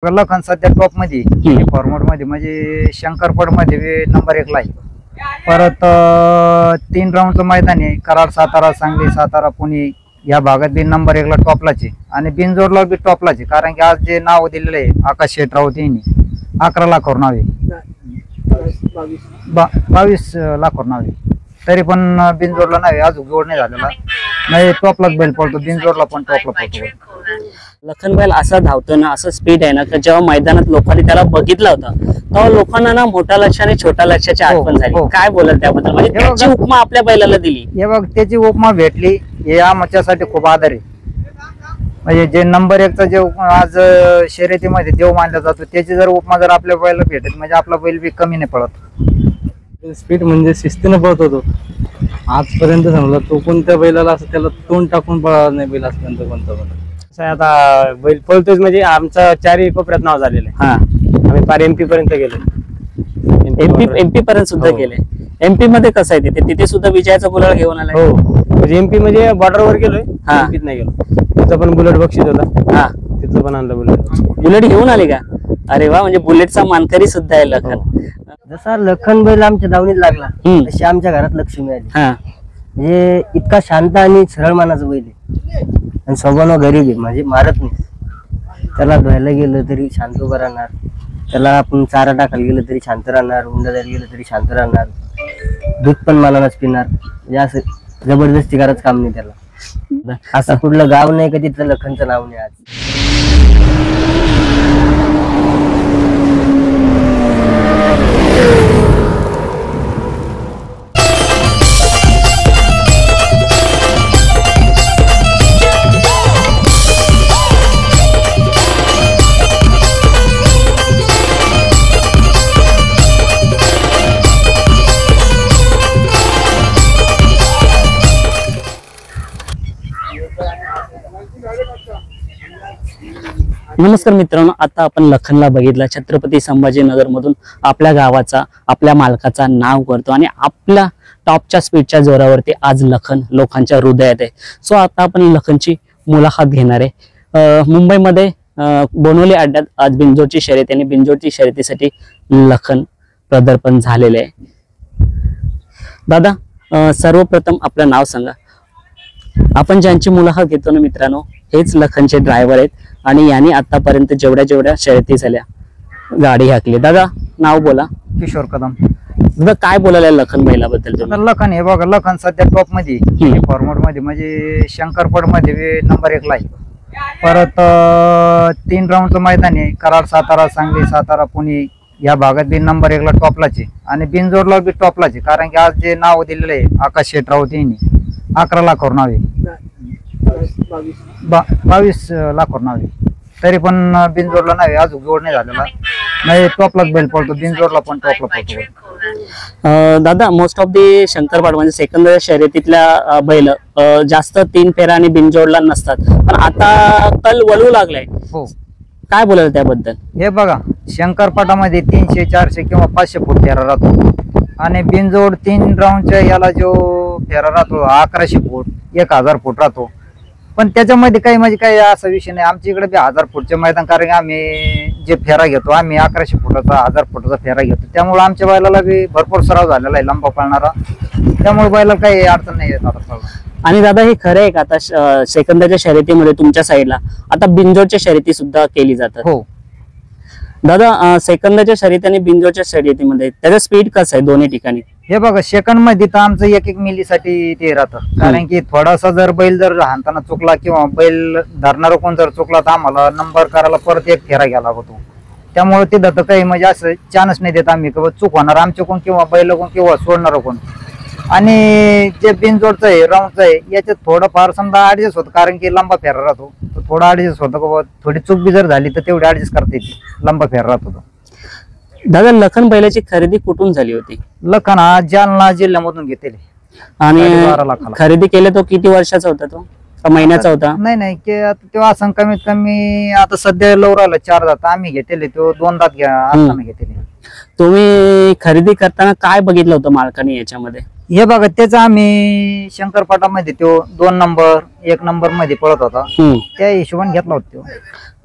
लखन सध्या टॉप मध्ये फॉर्मॅट मध्ये म्हणजे शंकरपड मध्ये नंबर 1 ला आहे. परत 3 राऊंडचं मैदान आहे. कराड, सातारा, सांगली, सातारा, पुणे या भागात बी नंबर 1 ला टॉपलाच आहे आणि बिनजोडला बी टॉपलाच आहे. कारण की आज जे नाव दिलेलं आहे आकाश शेठ राऊत यांनी 11 लाखावर नाव आहे, 22 लाखावर नाव आहे. तरी पण बिनजोडला नाही, अजून जोड नाही झालेला नाही. टॉपलाच बैल पडतो, बिनजोडला पण टॉपला पडतो. लखन बैल असा धावतो ना, असं स्पीड आहे ना, तर जेव्हा मैदानात लोकांनी त्याला बघितला होता तेव्हा लोकांना ना मोठा लक्ष आणि छोटा लक्षाची आठवण झाली. काय बोलाल त्याबद्दल? म्हणजे त्याची उपमा आपल्या बैलाला दिली. हे बघ, त्याची उपमा भेटली हे आमच्यासाठी खूप आदर आहे. म्हणजे जे नंबर 1 चा जे आज शर्यतीमध्ये देव मानला जातो त्याची जर उपमा जर आपल्या बैलाला भेटत म्हणजे आपला बैल बी कमी नाही पडत. स्पीड म्हणजे शिस्तीनं पळत होतो आजपर्यंत. समजा तो कोणत्या बैलाला असं त्याला तोंड टाकून पळाला नाही बैल आजपर्यंत कोणता बैल. आता बैल पळतोच म्हणजे आमचं 4 कोपऱ्यात नाव झालेलं आहे. आम्ही पार MP पर्यंत गेलो. MP पर्यंत सुद्धा गेले. MP मध्ये कसं आहे तिथे सुद्धा विजयाचा गुलाल घेऊन आलाय. हो, म्हणजे MP म्हणजे बॉर्डरवर गेलोय, MPत नाही गेलो. तिथं पण बुलेट बक्षीस होता. तिथं पण आणलं बुलेट घेऊन आले का? अरे वा, म्हणजे बुलेटचा मानकरी सुद्धा आहे लखन. जसा लखन बैल आमच्या दावणीत लागला तशी आमच्या घरात लक्ष्मी आली. म्हणजे इतका शांत आणि सरळ मानाचा बैल आहे आणि स्वभाव गरीब आहे, म्हणजे मारत नाही. त्याला धुवायला गेलं तरी शांत उभं राहणार, त्याला आपण चारा टाकायला गेलं तरी शांत राहणार, हुंडा द्यायला गेलं तरी शांत राहणार, दूध पण मानानच पिणार. म्हणजे असं जबरदस्ती करायचं काम नाही त्याला. असं कुठलं गाव नाही का तिथलं लखनचं नाव नाही आज. नमस्कार मित्रांनो, आता आपण लखनला बघितला. छत्रपती संभाजीनगर मधून आपल्या गावाचा, आपल्या मालकाचा नाव करतो आणि आपल्या टॉपच्या स्पीडच्या जोरावरती आज लखन लोकांच्या हृदयात आहे. सो आता आपण लखनची मुलाखत घेणार आहे. मुंबईमध्ये बोनोली अड्ड्यात आज बिंजोडची शर्यत आणि बिंजोडची शर्यतीसाठी लखन पदार्पण झालेले आहे. दादा, सर्वप्रथम आपलं नाव सांगा. आपण ज्यांची मुलाखत घेतो ना मित्रांनो, हेच लखनचे ड्रायव्हर आहेत आणि यांनी आतापर्यंत जेवढ्या शर्यती झाल्या गाडी हाकली. दादा, नाव बोला. किशोर कदम. दादा, काय बोलायला लखन बैलाबद्दल? लखन हे बघा, लखन सध्या टॉप मध्ये फॉर्मॅट मध्ये म्हणजे शंकरपड मध्ये नंबर 1 ला आहे. परत 3 राऊंडचं मैदान आहे. कराड, सातारा, सांगली, सातारा, पुणे या भागात बी नंबर 1 ला टॉपलाच आहे आणि बिनजोडला बी टॉपलाच आहे. कारण की आज जे नाव दिलेलं आहे आकाश शेठ राऊत यांनी 11 लाखावर नाव आहे, 22 लाखावर नाव आहे. तरी पण बिनजोडला नाही, अजून जोड नाही झालेला नाही. टॉपलाच बैल पडतो, बिनजोडला पण टॉपला पडतो. दादा, मोस्ट ऑफ दी शंकरपाट म्हणजे सेकंदरी शर्यतीतल्या बैल जास्त 3 फेरा आणि बिनजोडला नसतात, पण आता कल वळू लागलाय. हो, काय बोलायला त्याबद्दल? हे बघा, शंकरपाटामध्ये 300, 400 किंवा 500 फूट फेरा राहतो आणि बिनजोड 3 राऊंडच्या याला जो फेरा राहतो 1100 फूट, 1000 फूट राहतो. पण त्याच्यामध्ये काही म्हणजे काही असा विषय नाही. आमच्या इकडे बी 1000 फूटचे मैदान, कारण आम्ही जे फेरा घेतो आम्ही 1100 फुटाचा 1000 फुटाचा फेरा घेतो. त्यामुळे आमच्या बैलाला बी भरपूर सराव झालेला आहे लांबा पळणारा, त्यामुळे बैलाला काही अडचण नाही येत आता. आणि दादा, हे खरं आहे का आता सेकंदाच्या शर्यतीमध्ये तुमच्या साईडला आता बिनजोडच्या शर्यती सुद्धा केली जातात? हो दादा, सेकंदाच्या शर्यती आणि बिनजोडच्या शर्यतीमध्ये त्याचं स्पीड कसं आहे दोन्ही ठिकाणी? हे बघा, सेकंड मध्ये तर आमचं 1-1 मिलीसाठी ते राहतं. कारण की थोडासा जर बैल जर हाणताना चुकला किंवा बैल धरणारा कोण जर चुकला तर आम्हाला नंबर करायला परत 1 फेरा घ्यायला होतो. त्यामुळे तिथं काही म्हणजे असं चान्स नाही देत आम्ही किंवा चूक होणार आमच्या कोण किंवा बैल कोण किंवा सोडणार कोण. आणि जे बिनजोडचं आहे राऊंडचं आहे याच्यात थोडंफार समजा ऍडजस्ट होतं, कारण की लांबा फेरा राहतो तर थोडा ऍडजस्ट होतं. थोडी चूक बी जर झाली तर तेवढी ऍडजस्ट करता येते, लांबा फेरा राहतो. दादा, लखन बैलाची खरेदी कुठून झाली होती? लखन हा जालना जिल्ह्यामधून घेतले आणि 12 लाखाला. खरेदी केले तो किती वर्षाचा होता? तो महिन्याचा होता? नाही की आता तेव्हा असं कमीत कमी आता सध्या लवराला 4 दात आम्ही घेतले, तो 2 दात घेतले. तुम्ही खरेदी करताना काय बघितलं होतं मालकाने याच्यामध्ये? हे बघा त्याचा आम्ही शंकरपाटामध्ये तो 2 नंबर 1 नंबर मध्ये पळत होता, त्या हिशोबाने घेतला होता तो.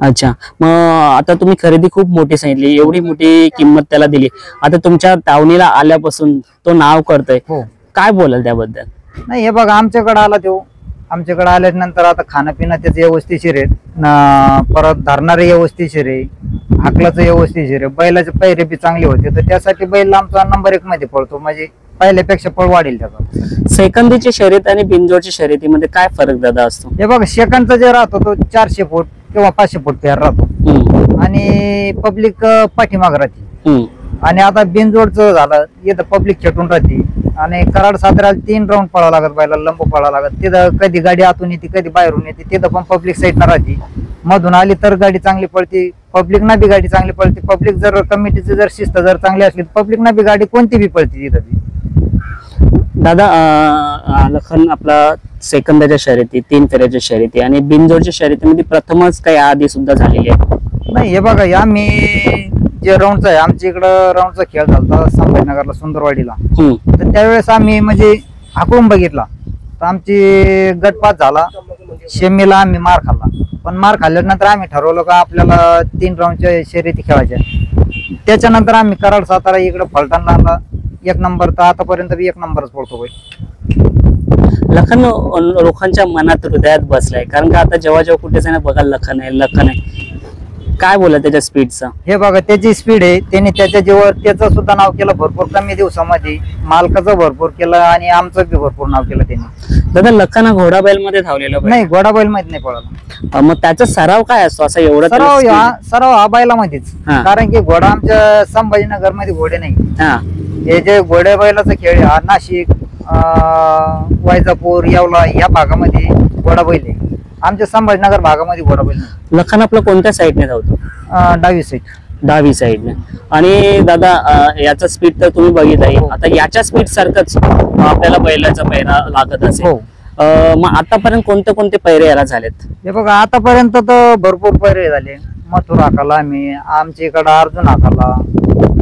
अच्छा, मग आता तुम्ही खरेदी खूप मोठी सांगितली, एवढी मोठी किंमत त्याला दिली, आता तुमच्या दावणीला आल्यापासून तो नाव करतोय, हो. काय बोलाल त्याबद्दल? नाही हे बघा आमच्याकडे आला तो, आमच्याकडे आल्यानंतर आता खाणं पिणं त्याचं व्यवस्थिशीर आहे, परत धरणारे व्यवस्थिशीर आहे, हाकलाचं व्यवस्थिशीर आहे, बैलाचे पैरे बी चांगले होते, तर त्यासाठी बैल आमचा नंबर 1 मध्ये पळतो, म्हणजे पहिल्यापेक्षा पळ वाढेल त्याचा. सेकंदीची शर्यत आणि बिनजोडच्या शर्यतीमध्ये काय फरक दादा असतो? हे बघा सेकंडचा जे राहतो तो 400 फूट किंवा 500 फूट फेर राहतो आणि पब्लिक पाठीमाग राहते, आणि आता बिनजोडचं झालं इथं पब्लिक खेटून राहते, आणि कराड साताऱ्याला 3 राऊंड पळावं लागत, बैला लंब पळावं लागत, तिथं कधी गाडी आतून येते कधी बाहेरून येते, तिथं पण पब्लिक साईडनं राहते, मधून आली तर गाडी चांगली पळते, पब्लिक ना बी गाडी चांगली पळते, पब्लिक जर कमिटीची जर शिस्त जर चांगली असली तर पब्लिक ना बी गाडी कोणती बी पळते तिथं बी. दादा लखन आपला सेकंदाच्या शर्यती, 3 फेऱ्याच्या शर्यती आणि बिनजोडच्या शर्यतीमध्ये प्रथमच काही आधी सुद्धा झालेली आहे? नाही हे बघा आम्ही जे राऊंडचा आहे, आमच्या इकडं राऊंडचा खेळ झाला संभाजीनगरला सुंदरवाडीला, तर त्यावेळेस आम्ही म्हणजे हाकून बघितला, तर आमची गटपात झाला, शेमीला आम्ही मार खाल्ला, पण मार खाल्ल्यानंतर आम्ही ठरवलं का आपल्याला 3 राऊंडच्या शर्यती खेळायच्या, त्याच्यानंतर आम्ही कराड सातारा इकडे फलटणला 1 नंबर, तर आतापर्यंत 1 नंबरच पडतो बैल. लखन लोकांच्या मनात हृदयात बसलाय, कारण का आता जेव्हा जेव्हा कुठे जाणं बघा लखन आहे, काय बोला त्याच्या स्पीडचं? हे बघा त्याची स्पीड आहे, त्याने त्याच्या जीवावर त्याचं सुद्धा नाव केलं भरपूर कमी दिवसामध्ये, मालकाचं भरपूर केलं आणि आमचं बी भरपूर नाव केलं त्याने. दादा लखन घोडा बैल मध्ये धावलेला बैल? नाही घोडा बैल मध्ये नाही पळाला. मग त्याचा सराव काय असतो असं एवढं? सराव हा बैलामध्येच, कारण की घोडा आमच्या संभाजीनगर मध्ये घोडे नाही, हे जे घोड्या बैलाचा खेळ हा नाशिक, वैजापूर, येवला या भागामध्ये घोडा बैल आहे, आमच्या संभाजीनगर भागामध्ये घोडा बैल नाही. लखन आपलं कोणत्या साईडने धावतो? डावी साईड. डावी साईडने. आणि दादा याचा स्पीड तर तुम्ही बघितलाय, आता याच्या स्पीड सारखंच आपल्याला बैलाचा पैरा लागत असेल, मग आतापर्यंत कोणते कोणते पैरे याला झालेत? हे बघा आतापर्यंत तर भरपूर पैरे झाले, मथुर हाकाला आम्ही, आमच्या इकडं अर्जुन हाकाला,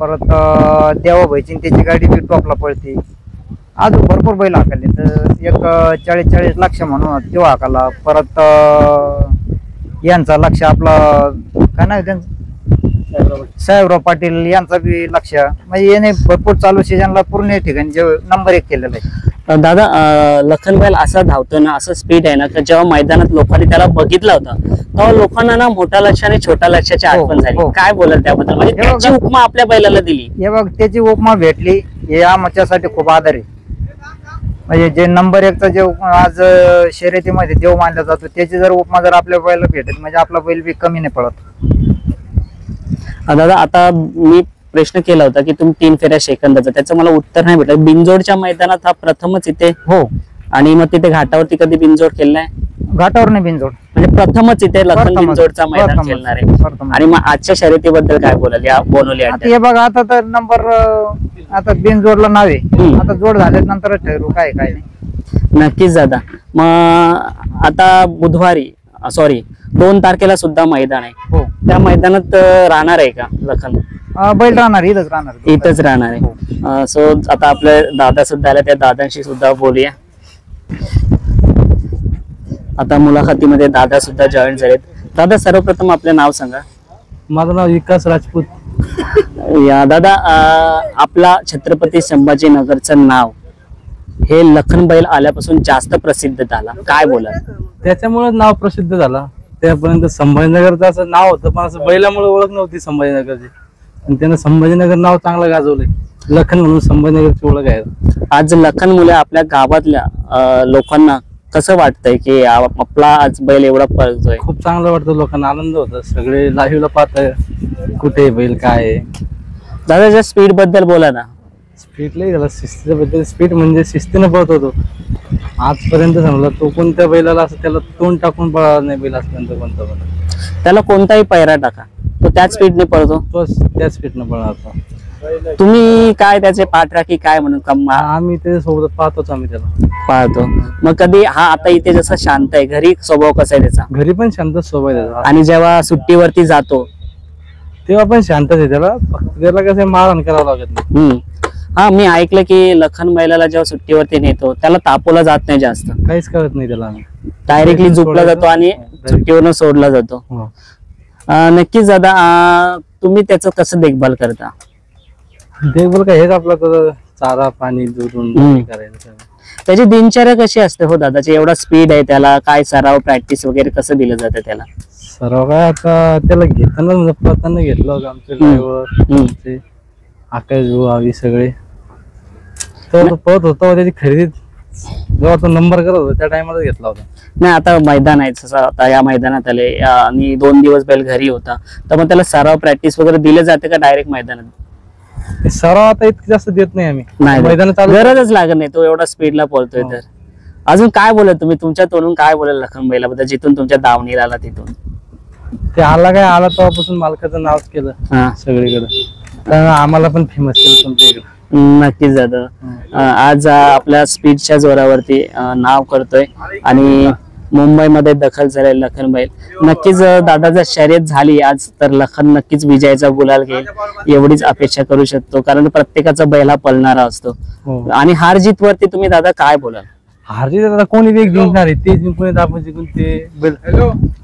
परत देवाभाईची त्याची गाडी बी टॉपला पळते, अजून भरपूर बैल हाकले, तर एक 40-40 लक्ष म्हणून तो हाकाला, परत यांचा लक्ष आपला काय नाव त्यांचं साहेबराव पाटील यांचा बी लक्ष, म्हणजे याने भरपूर चालू सीजनला पूर्ण ठिकाणी जे नंबर 1 केलेला आहे. दादा लखन बैल असा धावतो ना, असं स्पीड आहे ना, की जेव्हा मैदानात लोकांनी त्याला बघितला होता तेव्हा लोकांना ना मोठा लक्ष आणि छोटा लक्षाची आठवण झाली, काय बोलाल त्याबद्दल? म्हणजे त्याची उपमा आपल्या बैलाला दिली. हे बघ त्याची उपमा भेटली, हे आमच्यासाठी खूप आदर आहे, म्हणजे जे नंबर 1चा जे आज शर्यतीमध्ये देव मानला जातो, त्याची जर उपमा जर आपल्या बैला भेटेल म्हणजे आपला बैल बी कमी नाही पडत. दादा आता मी प्रश्न केला होता की तुम्ही 3 फेऱ्या सेकंदाचा, त्याचं मला उत्तर नाही भेटलं. बिनजोडच्या मैदानात हा प्रथमच इथे? हो. आणि मग तिथे घाटावरती कधी बिनजोड केलाय? घाटावर नाही बिनजोड, म्हणजे प्रथमच इथे लखन बिनजोडचा मैदान खेळणार आहे. आणि मग आजच्या शर्यतीबद्दल काय बोलाल या बोनवली? हे बघा आता तर नंबर आता बिनजोडला नाव आहे, आता जोड झाल्यानंतर ठरवू काय काय नाही. नक्कीच दादा. मग आता बुधवारी 2 तारखेला सुद्धा मैदान आहे, हो, त्या मैदानात राहणार आहे का लखन? बैल राहणार इथंच राहणार आहे. सो आता आपले दादा सुद्धा आले, त्या दादांशी सुद्धा बोलूया. आता मुलाखतीमध्ये दादा सुद्धा जॉईन झालेत. दादा सर्वप्रथम आपले नाव सांगा. माझं नाव विकास राजपूत. या दादा आपला छत्रपती संभाजीनगरचं नाव हे लखन बैल आल्यापासून जास्त प्रसिद्ध झाला, काय बोला? त्याच्यामुळे नाव प्रसिद्ध झाला. त्यापर्यंत संभाजीनगरचं असं नाव होतं, पण असं बैलामुळे ओळख नव्हती संभाजीनगरची, आणि त्यानं संभाजीनगर नाव चांगलं गाजवलंय. लखन म्हणून संभाजीनगरची ओळख आहे. आज लखन मुले आपल्या गावातल्या लोकांना कसं वाटतंय की आपला आज बैल एवढा पळतोय? खूप चांगलं वाटतं, लोकांना आनंद होतो, सगळे लाईव्हला पाहताय कुठे बैल काय आहे. दादाच्या स्पीड बद्दल बोला ना. स्पीड लई झाला, शिस्तीबद्दल. स्पीड म्हणजे शिस्तीने पळत होतो आजपर्यंत. समजा तो कोणत्या बैलाला असं त्याला तोंड टाकून पळाला नाही बैल आजपर्यंत कोणता बैल. त्याला कोणताही पैरा टाका तो त्याच स्पीडने पळतो, तो त्याच स्पीडने पळणार. तुम्ही काय त्याचे पाठराखी काय म्हणून आम्ही त्याच्यासोबत पाहतोच, आम्ही त्याला पाहतो. मग कधी हा आता इथे जसं शांत आहे, घरी स्वभाव कसा आहे त्याचा? घरी पण शांत स्वभाव आहे त्याचा, आणि जेव्हा सुट्टीवरती जातो तेव्हा पण शांतच आहे. त्याला फक्त त्याला कसं मारहाण करावं लागत नाही. हा मी ऐकलं की लखन बैलाला जेव्हा सुट्टीवरती नेतो त्याला तापवला जात नाही जास्त, काहीच कळत नाही त्याला आम्ही. डायरेक्टली झोपला जातो आणि सुट्टीवरनं सोडला जातो. हो. नक्कीच दादा, तुम्ही त्याचं कसं देखभाल करता? देखभाल काय हेच आपलं तर चारा पाणी दूध करायचं. त्याची दिनचर्या कशी असते हो दादाची? एवढा स्पीड आहे त्याला, काय सराव प्रॅक्टिस वगैरे कसं दिलं जातं त्याला? सर्व काय आता त्याला घेताना म्हणजे पळताना घेतलं होतं आमचे ड्रायव्हर आकाश भाऊ सगळे. तो पळत होता, त्याची खरेदी जेव्हा तो नंबर करत होता त्या टायमाला घेतला होता. नाही आता मैदान आहे, जसं आता या मैदानात आले आणि 2 दिवस बैल घरी होता, तर मग त्याला सराव प्रॅक्टिस वगैरे दिले जाते का डायरेक्ट मैदानात? सराव आता इतकं जास्त देत नाही आम्ही, नाही मैदानात चालू गरजच लागत नाही, तो एवढा स्पीडला पळतोय तर. अजून काय बोलत तुम्ही तुमच्या तोडून, काय बोलेल लखन बैलाबद्दल जिथून तुमच्या दावणीला आला तिथून? ते आला तेव्हापासून मालकाचं नाव केलं सगळीकडे, तर आम्हाला पण फेमस केलं तुमच्या इकडे. नक्कीच दादा, आज आपल्या स्पीडच्या जोरावरती नाव करतोय आणि मुंबईमध्ये दखल झाले लखन बैल. नक्कीच दादा जर शर्यत झाली आज तर लखन नक्कीच विजयाचा गुलाल घेईल एवढीच अपेक्षा करू शकतो, कारण प्रत्येकाचा बैल हा पळणारा असतो. आणि हार जीत वरती तुम्ही दादा काय बोलाल? हारजीत आता कोणी एक जिंकणार आहे, ते जिंकून आपण जिंकून ते बैल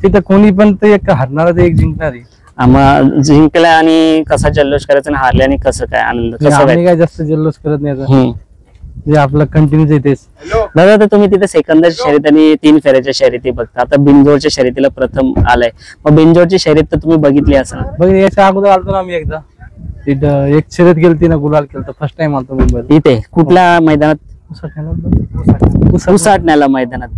तिथं कोणी पण ते एक हारणार ते एक जिंकणार आहे. मग जिंकल्या आणि कसा जल्लोष करायचा आणि हारल्याने कसं काय आनंद? कसं काय जास्त जल्लोष करत नाही आता, जे आपलं कंटिन्यू येतेच. दादा तर तुम्ही तिथे सेकंदर शर्यत आणि 3 फेऱ्याच्या शर्यती बघता, आता बिनजोडच्या शर्यतीला प्रथम आलाय, मग बिनजोडची शर्यत तर तुम्ही बघितली असेल? बघ याच्या अगोदर आलतो ना आम्ही एकदा, तिथं एक शर्यत गेलती ना, गुलाल केलं, फर्स्ट टाइम आलतो मुंबईला. इथे कुठल्या मैदानात? उसाटण्याला मैदानात,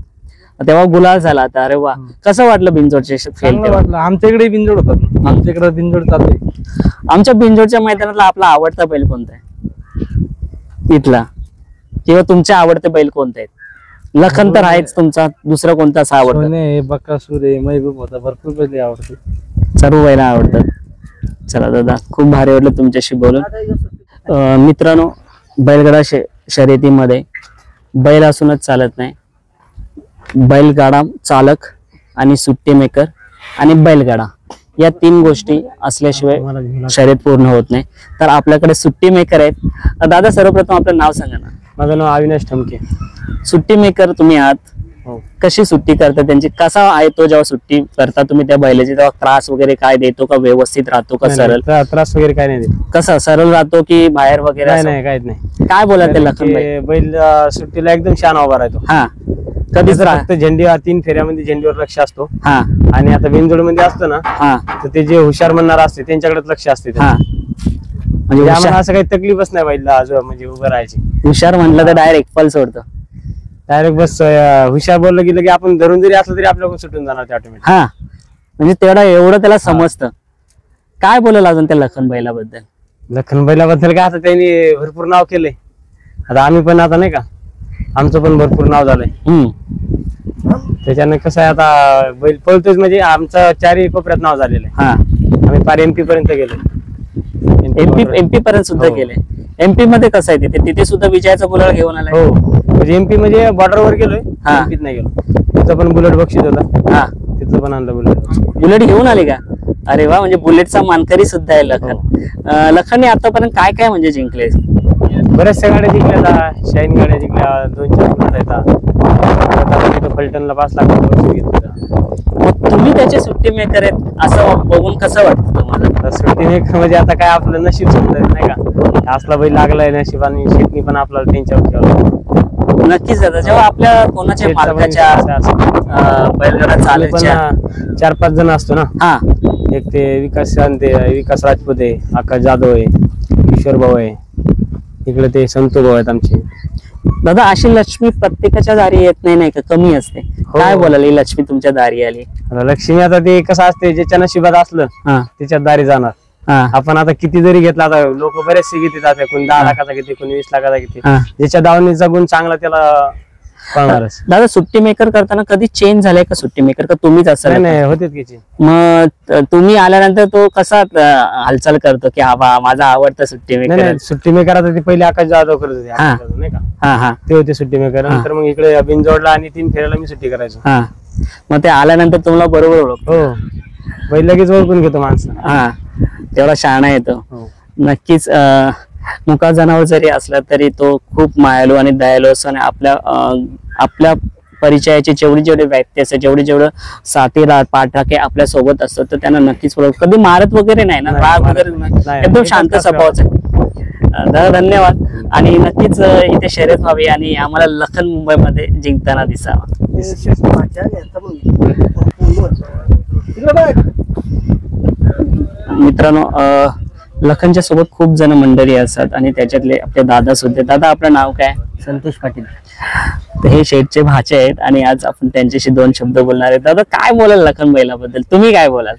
तेव्हा गुलाल झाला आता. अरे वा, कसं वाटलं बिनजोडचे खेळ? वाटलं. आमच्या इकडे बिनजोड होतात, आमच्या इकडे बिनजोड चालू आहे. आमच्या बिनजोडच्या मैदानातला आपला आवडता बैल कोणता आहे इथला, किंवा तुमचे आवडते बैल कोणते आहेत? लखन तर आहेच तुमचा, दुसरा कोणता असा आवडतो? बकासूर आहे, महबूब होता, भरपूर बैल आवडते, सर्व बैल आवडतात. चला दादा, खूप भारी वाटलं तुमच्याशी बोलून. मित्रांनो, बैलगाडा शर्यतीमध्ये बैल असूनच चालत नाही, बैलगाडा चालक आणि सुट्टी मेकर आणि बैलगाडा या 3 गोष्टी असल्याशिवाय शर्यत पूर्ण होत नाही. तर आपल्याकडे सुट्टी मेकर आहेत. दादा सर्वप्रथम आपलं नाव सांगा ना. माझं नाव अविनाश ठमके. सुट्टी मेकर तुम्ही आहात, कशी सुट्टी करता त्यांची? कसा आहे तो जेव्हा सुट्टी करता तुम्ही त्या बैलाची, तेव्हा त्रास वगैरे काय देतो का? व्यवस्थित राहतो का? सरळ त्रास वगैरे काय नाही, कसा सरळ राहतो की बाहेर वगैरे? नाही काहीच नाही. काय बोला ते लखन बैल सुट्टीला एकदम छान उभा राहतो. हा, कधीच फक्त झेंडी 3 फेऱ्यामध्ये झेंडीवर लक्ष असतो. हा, आणि आता बिनजोड मध्ये असतो ना, हा, तर ते जे हुशार म्हणणार असते त्यांच्याकडे लक्ष असते. हा, म्हणजे आम्हाला असं काही तकलीफच नाही बैलला म्हणजे उभं राहायची. हुशार म्हटलं तर डायरेक्ट पल सोडतो, डायरेक्ट बस हुशार बोललं गेलं की आपण धरून जरी असलं तरी आपल्याकडून सुटून जाणार ते ऑटोमॅटिक. हा, म्हणजे तेवढा एवढं त्याला समजतं. काय बोलाल अजून त्या लखन बैलाबद्दल? लखन बैलाबद्दल काय, आता त्यांनी भरपूर नाव केलंय. आता आम्ही पण आता नाही का, आमचं पण भरपूर नाव झालंय. त्याच्यानं कसं आहे, आता बैल पळतोच म्हणजे आमचं 4 कोपऱ्यात नाव झालेलं आहे. हा, आम्ही पार MP पर्यंत गेलो. एमपी पर्यंत सुद्धा गेले. MP मध्ये कसं आहे तिथे सुद्धा विजयाचा गुलाल घेऊन आलाय? हो, म्हणजे MP म्हणजे बॉर्डरवर गेलोय, MPत नाही गेलो. तिथं पण बुलेट बक्षीस होता. हा, तिथं पण आणलं बुलेट घेऊन आले का? अरे वा, म्हणजे बुलेटचा मानकरी सुद्धा आहे लखन. लखनने आतापर्यंत काय काय म्हणजे जिंकले? बऱ्याचशा गाड्या जिंकल्या, शाईन गाड्या जिंकल्या, 2-4 बुलेट आहेत. फलटणला 5 लाख बक्षीस घेतलं. मग तुम्ही त्याचे सुट्टी मेकर आहेत असं बघून कसं वाटतं तुम्हाला? सुट्टी मेकर म्हणजे आता काय आपलं नशीब समजायचं नाही का, असला बैल लागलाय नशीब, आणि शेतनी पण आपल्याला त्यांच्यावर ठेवलं. नक्कीच दादा, जेव्हा आपल्या कोणाच्या मालकाच्या बैलगाडा चालायच्या 4-5 जण असतो ना. हा, एक ते विकास राजपूत आहे, आकाश जाधव आहे, किशोर भाऊ आहे, इकडे ते संतू भाऊ आहेत आमचे. दादा, अशी लक्ष्मी प्रत्येकाच्या दारी येत नाही का? कमी असते. काय बोलाल ही लक्ष्मी तुमच्या दारी आली? लक्ष्मी आता ते कसं असते, ज्याच्या नशिबात असलं त्याच्यात दारी जाणार. आपण आता किती जरी घेतला, आता लोक बरेचसे घेते जाते, कोणी 10 लाखाचा घेते, कोणी 20 लाखाचा घेते. ज्याच्या दावणीचा गुण चांगला त्याला कळणारच. दादा, सुट्टी मेकर करताना कधी चेंज झालाय का सुट्टी मेकर, का तुम्हीच असाल? नाही, होतेच की. मग तुम्ही आल्यानंतर तो कसा हालचाल करतो की हा बा माझा आवडता सुट्टी मेकर? सुट्टी मेकर आता ते पहिले आकाश जाधव करत होते नाही का, ते होते सुट्टी मेकर. नंतर मग इकडे बिनजोडला आणि 3 फेऱ्याला मी सुट्टी करायचो. मग ते आल्यानंतर तुम्हाला बरोबर ओळखतो? हो, बैल लगेच ओळखून घेतो माणसं. तेवढा शहाणा येतो. नक्कीच. मुका जनावर जरी असला तरी तो खूप मायाळू आणि दयाळू असतो आणि आपल्या परिचयाचे जेवढे व्यक्ती असतात जेवढं साथीदार पाठराखे आपल्या सोबत असतात तर त्यांना नक्कीच कधी मारत वगैरे नाही ना, राग वगैरे नाही, एकदम शांत स्वभावाचा आहे. दादा धन्यवाद. आणि नक्कीच इथे शर्यत व्हावी आणि आम्हाला लखन मुंबईमध्ये जिंकताना दिसावा. मित्रांनो, लखनच्या सोबत खूप जण मंडळी असतात आणि त्याच्यातले आपले दादा सुद्धा. दादा आपलं नाव काय? संतोष पाटील. तर हे शेठचे भाचे आहेत आणि आज आपण त्यांच्याशी 2 शब्द बोलणार आहेत. दादा काय बोलाल लखन बैलाबद्दल, तुम्ही काय बोलाल?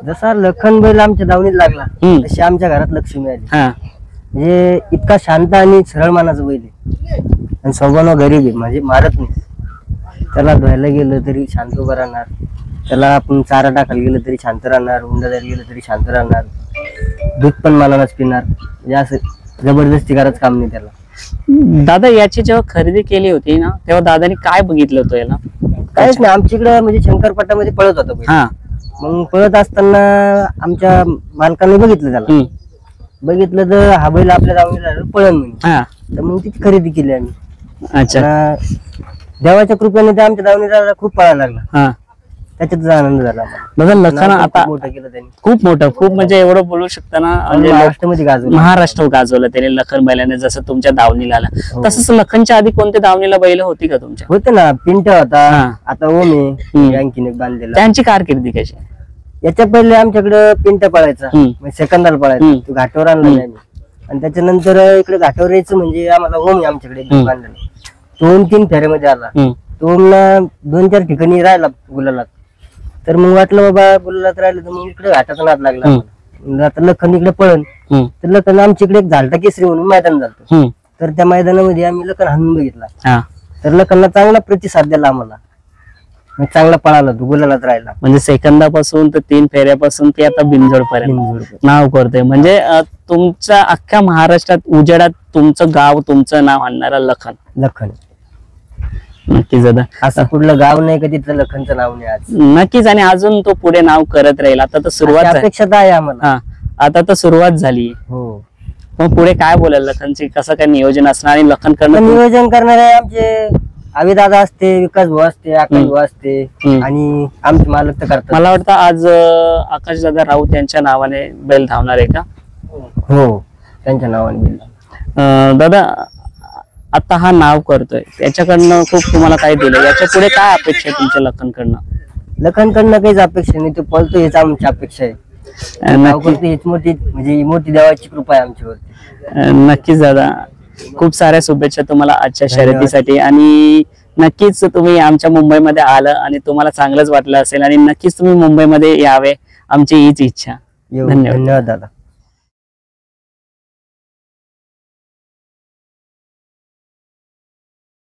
जसा लखन बैल आमच्या दावणीत लागला तशी आमच्या घरात लक्ष्मी आली. म्हणजे इतका शांत आणि सरळ मानाचा बैल आहे आणि स्वभाव गरीब आहे, म्हणजे मारत नाही. त्याला धुवायला गेलं तरी शांत उभं राहणार, त्याला आपण चारा टाकायला गेलं तरी शांत राहणार, हुंडा द्यायला गेलं तरी शांत राहणार, दूध पण मानानच पिणार. म्हणजे असं जबरदस्ती करायचं काम नाही त्याला. दादा याची जेव्हा खरेदी केली होती ना तेव्हा दादानी काय बघितलं होतं याला? काहीच नाही, आमच्याकडे म्हणजे शंकरपटामध्ये पळत होता बैल. मग पळत असताना आमच्या मालकाने बघितलं त्याला, बघितलं तर हा बैल आपल्या दावणीला पळण म्हणून, तर मग तिची खरेदी केली आम्ही. अच्छा. देवाच्या कृपेने ते आमच्या दावणीला खूप पळायला लागला, त्याच्यात आनंद झाला. दादा लखन आता मोठं केलं त्यांनी, खूप मोठं, खूप म्हणजे एवढं बोलू शकता ना, म्हणजे महाराष्ट्रामध्ये गाजवलं. महाराष्ट्र गाजवलं त्याने लखन बैलाने. जसं तुमच्या दावणीला आला तसंच लखनच्या आधी कोणत्या दावणीला बैल होती का तुमच्या? होते ना, पिंट्या होता, आता ओमे आणखीन एक बांधलेला. त्यांची कारकिर्दी कशी? याच्या पहिले आमच्याकडे पिंट्या पळायचा, सेकंदाला पळायचा, तो घाटावर आणला नाही आम्ही. आणि त्याच्यानंतर इकडे घाटावर यायचं म्हणजे आम्हाला ओम आमच्याकडे बांधलेला, 2-3 फेऱ्यामध्ये आला. तो ओमला 2-4 ठिकाणी राहिला गुलालात. तर मग वाटलं बाबा गुलालात राहिलं तर मग इकडे घाटाचा नाद लागला. आता लखन इकडे पळण, तर लखन आमच्या इकडे एक झालटा केसरी म्हणून मैदान झालं, तर त्या मैदानामध्ये आम्ही लखन हाणून बघितला. तर लखनला चांगला प्रतिसाद दिला आम्हाला, चांगला पळाला, तो गुलालात राहिला. म्हणजे सेकंदापासून तर 3 फेऱ्यापासून ते आता बिनजोड पर्यंत नाव करतोय. म्हणजे तुमच्या अख्ख्या महाराष्ट्रात उजेडात तुमचं गाव, तुमचं नाव आणणारा लखन. नक्कीच दादा, असं कुठलं गाव नाही का तिथलं लखनचं नाव नाही आज. नक्कीच. आणि अजून तो पुढे नाव करत राहील. आता तर सुरुवात अपेक्षा आहे आम्हाला. आता तर सुरुवात झाली. हो. मग पुढे काय बोलाल लखनची, कसं काय नियोजन असणार? आणि लखन नियोजन करणारे आमचे आवी दादा असते, विकास भाऊ असते, आकाश भाऊ असते आणि आमचे मालक तर करतात. मला वाटतं आज आकाश दादा राऊत यांच्या नावाने बैल धावणार आहे का? हो, त्यांच्या नावाने बैल. दादा आता हा नाव करतोय त्याच्याकडनं खूप तुम्हाला काय दिलं, याच्या पुढे काय अपेक्षा आहे तुमच्या लखनकडनं? लखनकडनं काहीच अपेक्षा नाही, तो पळतो हेच आमची अपेक्षा आहे. हीच मोठी म्हणजे मोठी देवाची कृपा आहे आमच्यावरती. नक्कीच दादा, खूप साऱ्या शुभेच्छा तुम्हाला आजच्या शर्यतीसाठी. आणि नक्कीच तुम्ही आमच्या मुंबईमध्ये आलं आणि तुम्हाला चांगलंच वाटलं असेल आणि नक्कीच तुम्ही मुंबईमध्ये यावे, आमची हीच इच्छा. धन्यवाद दादा.